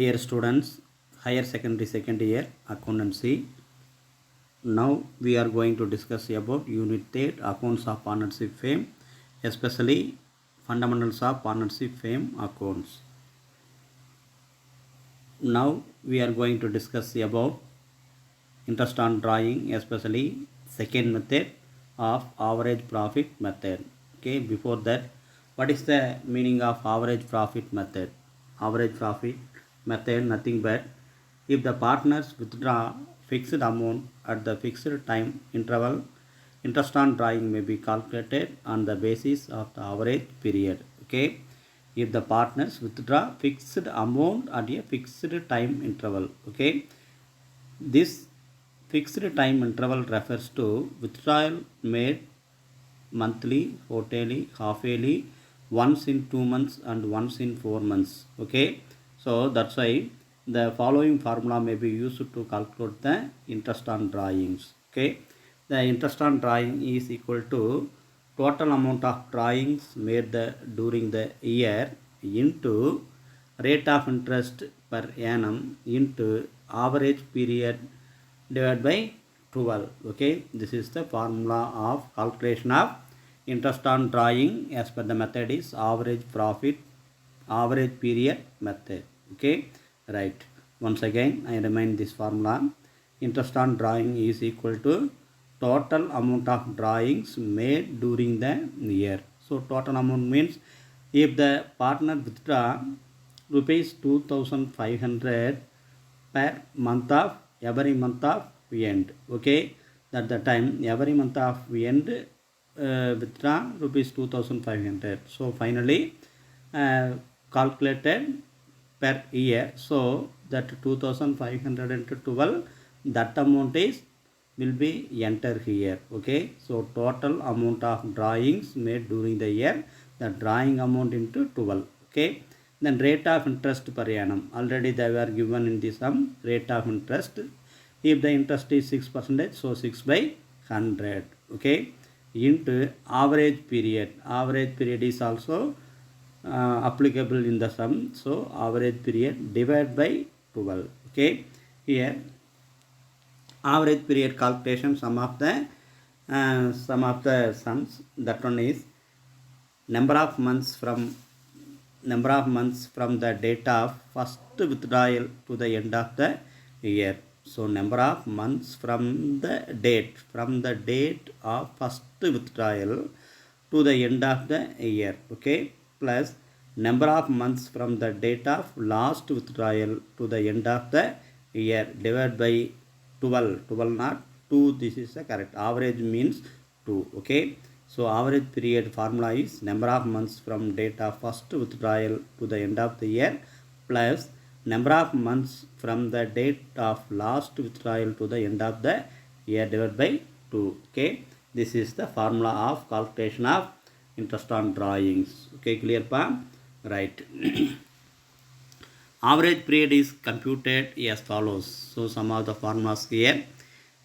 Dear students, higher secondary second year accountancy. Now we are going to discuss about unit 8 accounts of partnership firm, especially fundamentals of partnership firm accounts. Now we are going to discuss about interest on drawing, especially second method of average profit method. Okay, before that, what is the meaning of average profit method? Average profit method nothing but if the partners withdraw fixed amount at the fixed time interval, interest on drawing may be calculated on the basis of the average period. Okay, if the partners withdraw fixed amount at a fixed time interval. Okay, this fixed time interval refers to withdrawal made monthly, quarterly, half-yearly, once in 2 months and once in 4 months. Okay, so that's why the following formula may be used to calculate the interest on drawings. Okay, the interest on drawing is equal to total amount of drawings made during the year into rate of interest per annum into average period divided by 12. Okay, this is the formula of calculation of interest on drawing as per the method is average profit average period method. Okay, right, once again I remind this formula. Interest on drawing is equal to total amount of drawings made during the year. So total amount means if the partner withdraw rupees 2500 per month of every month of end. Okay, that the time every month of end withdraw rupees 2500. So finally calculated per year, so that 2512 that amount is will be enter here. Okay, so total amount of drawings made during the year, the drawing amount into 12. Okay, then rate of interest per annum, already they were given in the sum. Rate of interest, if the interest is 6%, so 6 by 100. Okay, into average period. Average period is also applicable in the sum, so average period divided by 12. Okay, here average period calculation, some of the sums, that one is number of months from the date of first withdrawal to the end of the year. So number of months from the date of first withdrawal to the end of the year. Okay, plus number of months from the date of last withdrawal to the end of the year divided by 12 not 2. This is the correct. Average means 2. Okay, so average period formula is number of months from date of first withdrawal to the end of the year plus number of months from the date of last withdrawal to the end of the year divided by 2. Okay, this is the formula of calculation of interest on drawings. Okay, clear pa? Right. Average period is computed as follows. So some of the formulas here.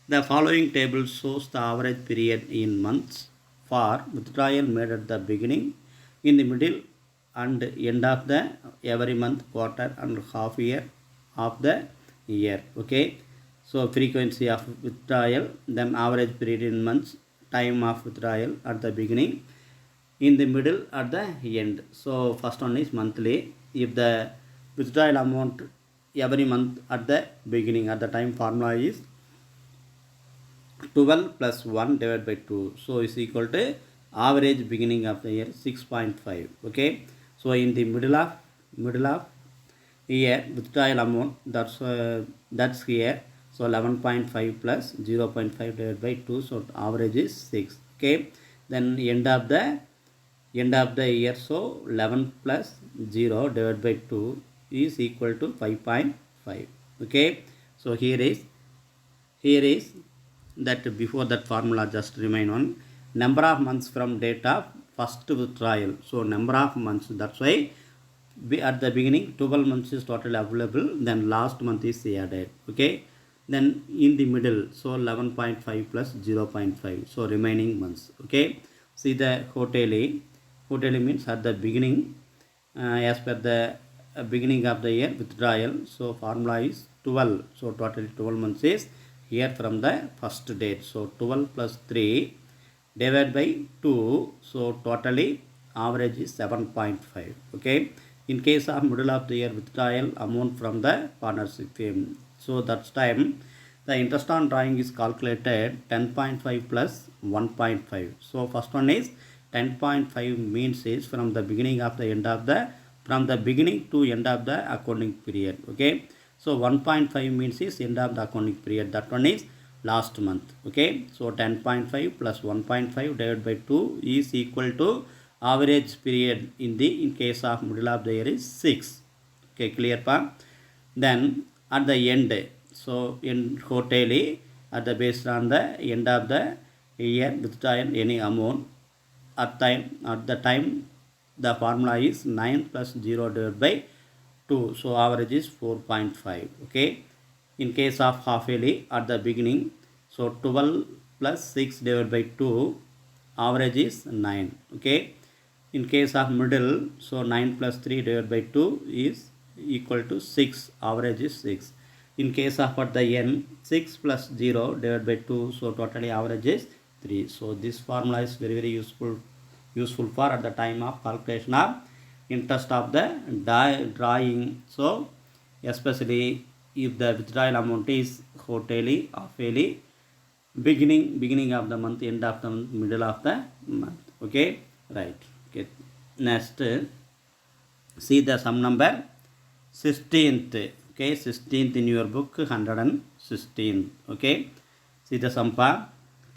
The following table shows the average period in months for withdrawal made at the beginning, in the middle and end of the every month, quarter and half year of the year. Okay, so frequency of withdrawal, then average period in months, time of withdrawal at the beginning, in the middle, at the end. So first one is monthly. If the withdrawal amount every month at the beginning, at the time formula is 12 plus 1 divided by 2. So is equal to average beginning of the year 6.5. Okay, so in the middle of year withdrawal amount, that's here. So 11.5 plus 0.5 divided by 2. So average is 6. Okay, then end of the year, so 11 plus 0 divided by 2 is equal to 5.5. Okay, so here is that before that formula just remain on number of months from date of first withdrawal. So number of months, that's why at the beginning 12 months is totally available, then last month is added. Okay, then in the middle, so 11.5 plus 0.5, so remaining months. Okay, see the quarterly means at the beginning as per the beginning of the year withdrawal. So formula is 12. So totally 12 months is here from the first date. So 12 plus 3 divided by 2. So totally average is 7.5. Okay. In case of middle of the year withdrawal amount from the partnership firm. So that's time the interest on drawing is calculated 10.5 plus 1.5. So first one is 10.5 means is from the beginning of the end of the from the beginning to end of the accounting period. Okay. So 1.5 means is end of the accounting period. That one is last month. Okay. So 10.5 plus 1.5 divided by 2 is equal to average period in case of middle of the year is 6. Okay, clear pa? Then at the end, so in totally at the based on the end of the year withdrawal any amount at the time the formula is 9 plus 0 divided by 2. So average is 4.5. Okay. In case of half yearly at the beginning, so 12 plus 6 divided by 2 average is 9. Okay. In case of middle, so 9 plus 3 divided by 2 is equal to 6. Average is 6. In case of at the end, 6 plus 0 divided by 2, so totally average is 3. So this formula is very useful for at the time of calculation of interest of the drawing. So especially if the withdrawal amount is quarterly, half-yearly, beginning of the month, end of the month, middle of the month. Okay, right. Okay. Next, see the sum number 16th. Okay, 16th in your book, 116. Okay, see the sum.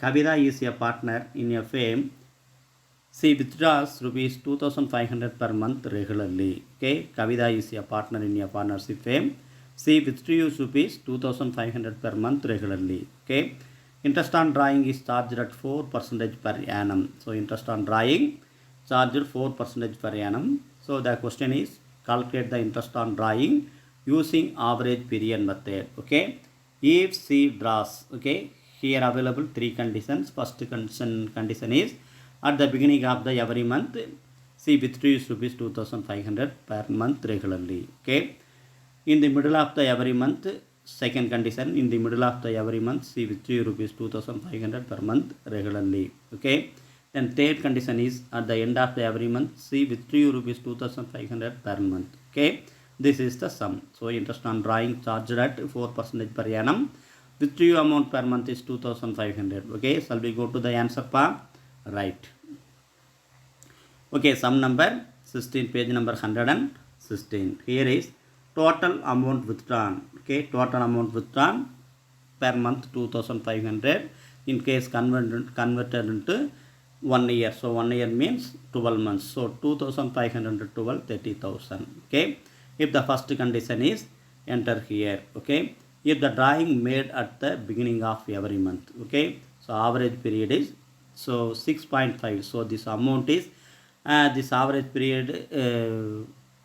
Kavita is a partner in a firm. She withdraws rupees 2,500 per month regularly. Okay, Kavita is a partner in a partnership firm. She withdraws rupees 2,500 per month regularly. Okay, interest on drawing is charged at 4% per annum. So interest on drawing charged 4% per annum. So the question is calculate the interest on drawing using average period method. Okay, if she draws, okay, here available three conditions. First condition is at the beginning of the every month she withdraws rupees 2,500 per month regularly. Okay, in the middle of the every month, second condition, in the middle of the every month she withdraws rupees 2,500 per month regularly. Okay, then third condition is at the end of the every month she withdraws rupees 2,500 per month. Okay, this is the sum. So interest on drawing charged at 4% per annum. Withdrawal amount per month is 2,500. Okay, shall we go to the answer part? Right. Okay, sum number 16, page number 116. Here is total amount withdrawn. Okay, total amount withdrawn per month 2,500. In case converted into 1 year. So 1 year means 12 months. So 2,500 to 12, 30,000. Okay. If the first condition is enter here. Okay. If the drawing made at the beginning of every month. Okay. So average period is so 6.5. So this amount is this average period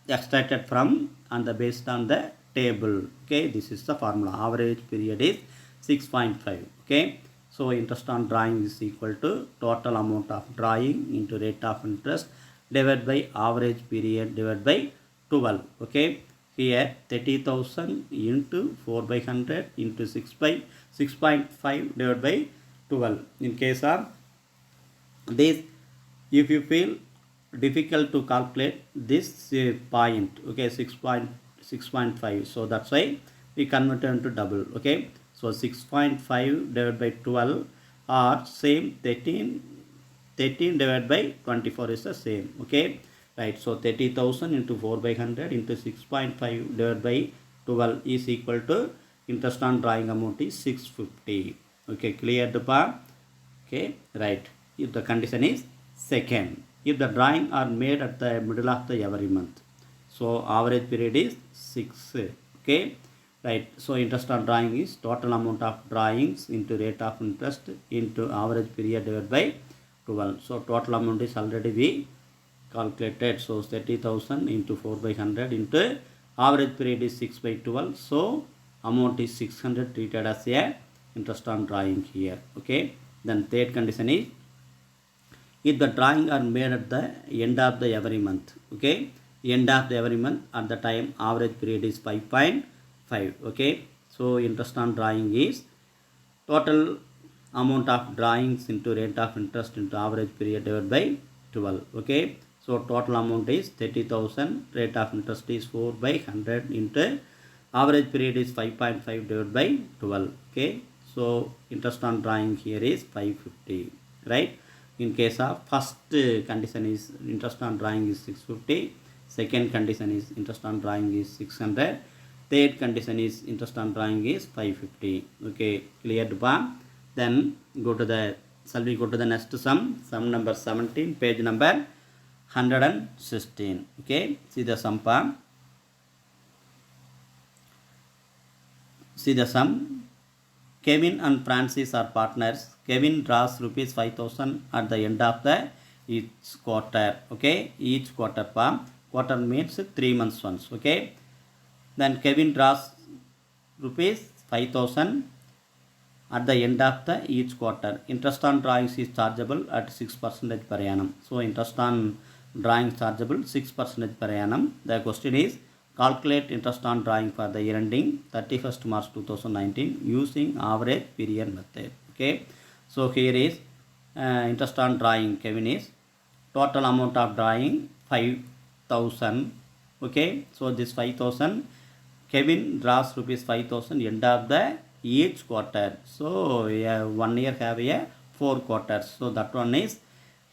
extracted from and based on the table. Okay. This is the formula. Average period is 6.5. Okay. So interest on drawing is equal to total amount of drawing into rate of interest divided by average period divided by 12. Okay. Here 30,000 into 4 by 100 into 6.5 divided by 12. In case of this, if you feel difficult to calculate this point, okay, 6.5. So that's why we convert it into double. Okay. So 6.5 divided by 12 or same 13 divided by 24 is the same. Okay. Right. So 30,000 into 4 by 100 into 6.5 divided by 12 is equal to interest on drawing amount is 650. Okay. Clear the part? Okay. Right. If the condition is second. If the drawing are made at the middle of the every month. So average period is 6. Okay. Right. So interest on drawing is total amount of drawings into rate of interest into average period divided by 12. So total amount is already we calculated. So 30,000 into 4 by 100 into average period is 6 by 12. So amount is 600 treated as a interest on drawing here. Okay. Then third condition is if the drawing are made at the end of the every month. Okay. end of the every month at the time average period is 5.5. Okay, so interest on drawing is total amount of drawings into rate of interest into average period divided by 12. Okay, so total amount is 30,000, rate of interest is 4 by 100 into average period is 5.5 divided by 12. Okay, so interest on drawing here is 550, right? In case of first condition is interest on drawing is 650, second condition is interest on drawing is 600, third condition is interest on drawing is 550. Okay, clear to pa? Then shall we go to the next sum number 17, page number 116. Okay, see the sum pa. See the sum. Kevin and Francis are partners. Kevin draws rupees 5,000 at the end of the each quarter. Okay, each quarter pa. Quarter means 3 months once. Okay, then Kevin draws rupees 5,000 at the end of the each quarter. Interest on drawings is chargeable at 6% per annum. So interest on drawings chargeable 6% per annum. The question is calculate interest on drawing for the year ending 31st March 2019 using average period method. Okay, so here is interest on drawing. Kevin is total amount of drawing 5,000. Okay, so this 5,000 Kevin draws rupees 5,000 end of the each quarter. So 1 year have a 4 quarters. So that one is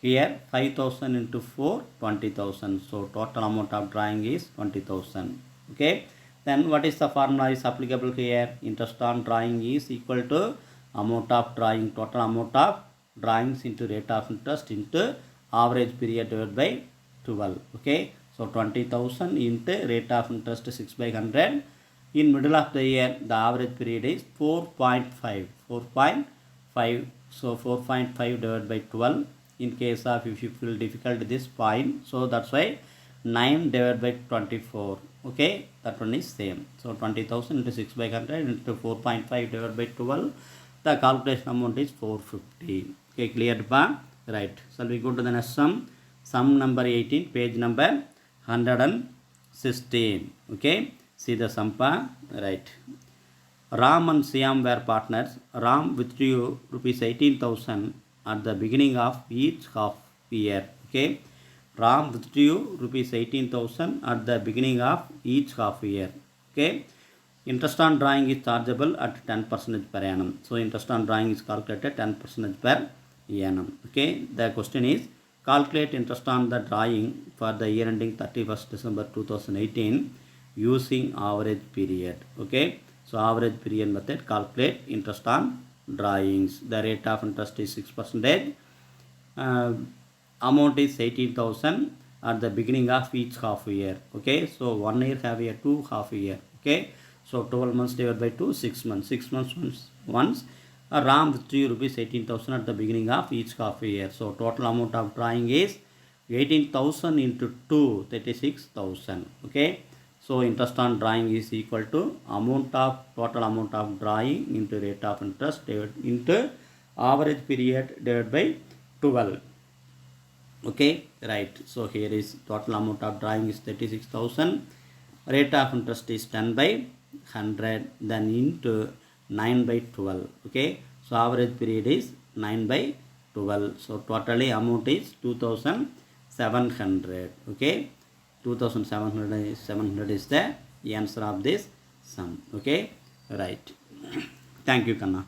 here 5,000 into 4, 20,000. So total amount of drawing is 20,000. Okay, then what is the formula is applicable here? Interest on drawing is equal to amount of drawing, total amount of drawings into rate of interest into average period divided by 12. Okay, so 20,000 into rate of interest 6 by 100. In middle of the year the average period is 4.5. So 4.5 divided by 12. In case of if you feel difficult this point, so that's why 9 divided by 24. Okay, that one is same. So 20,000 into 6 by 100 into 4.5 divided by 12. The calculation amount is 450. Okay, clear pa? Right. Shall we go to the next sum? Sum number 18, page number 116. Okay, see the sum pa? Right. Ram and Siam were partners. Ram withdrew rupees 18,000 at the beginning of each half year. Okay, Ram withdrew rupees 18,000 at the beginning of each half year. Okay, interest on drawing is chargeable at 10% per annum. So interest on drawing is calculated 10% per annum. Okay, the question is calculate interest on the drawing for the year ending 31st December 2018 using average period. Okay, so average period method calculate interest on drawings. The rate of interest is 6%. Amount is 18,000 at the beginning of each half year. Okay, so 1 year have a 2 half year. Okay, so 12 months divided by 2, 6 months. 6 months once. Ram withdrew rupees 18,000 at the beginning of each half year. So total amount of drawing is 18,000 into 2, 36,000. Okay, so interest on drawing is equal to total amount of drawing into rate of interest into average period divided by 12. Okay, right. So here is total amount of drawing is 36,000. Rate of interest is 10 by 100, then into 9 by 12. Okay, so average period is 9 by 12. So totally amount is 2,700. Okay, 2,700 is the answer of this sum. Okay, right. Thank you, Kanna.